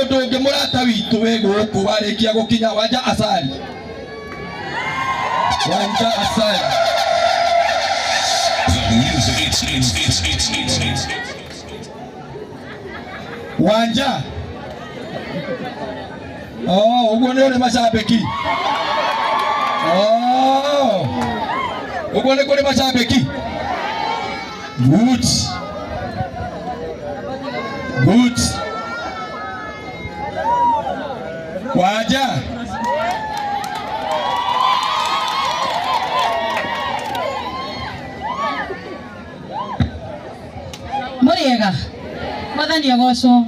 mundu ungi murata witu we guku warikia gukinya Wanja Asali. Wanja Asali. Wanja. Oh, ugo ni ule mashabiki. Oh. Ugo ni kule mashabiki. Good. Good. Wanja. Muriega. Mwathani agocwo.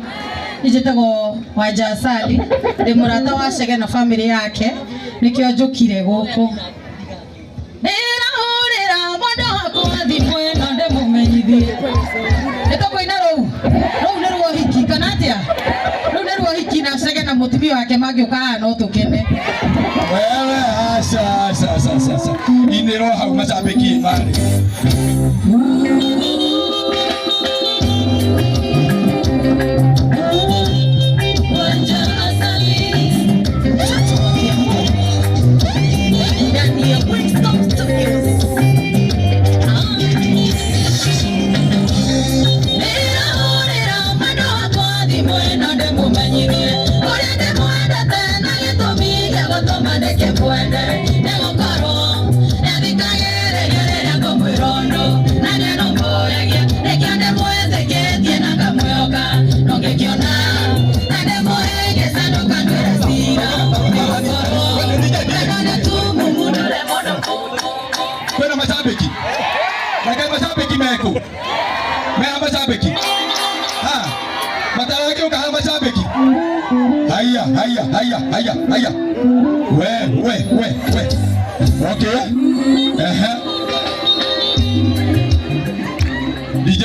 Nijetago Wanja Asali. Ndi murata wa Chege na family yake. Nikio njukire guku. Nirahurira mondo hakwa thimwe na ndemumenyithie. Nitokoina rou. Rou ni ruo hiki kana atia? Rou ni ruo hiki na Chege na mutumia wake magioka no tukene. Wewe asa. Inero hau mashabiki mali. Haya. We. Okay. DJ.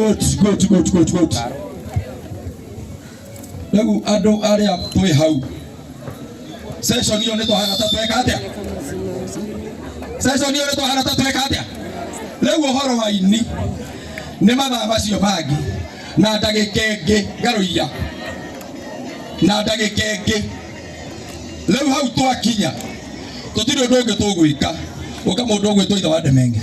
Good. Rĩu andũ arĩa twĩ hau session hiyo nĩ twahana ta tweka atĩa? Session hiyo nĩ twahana ta tweka atĩa? Rĩu ũhoro wa ini nĩ mathaa macio mangĩ na ndagĩka ĩngĩ ngaruia na ndagĩka ĩngĩ. Rĩu hau twakinya tũtirĩ ũndũ ũngĩ tũgwĩka ũka mũndũ ũgwĩtwo ithe wa Ndemenge.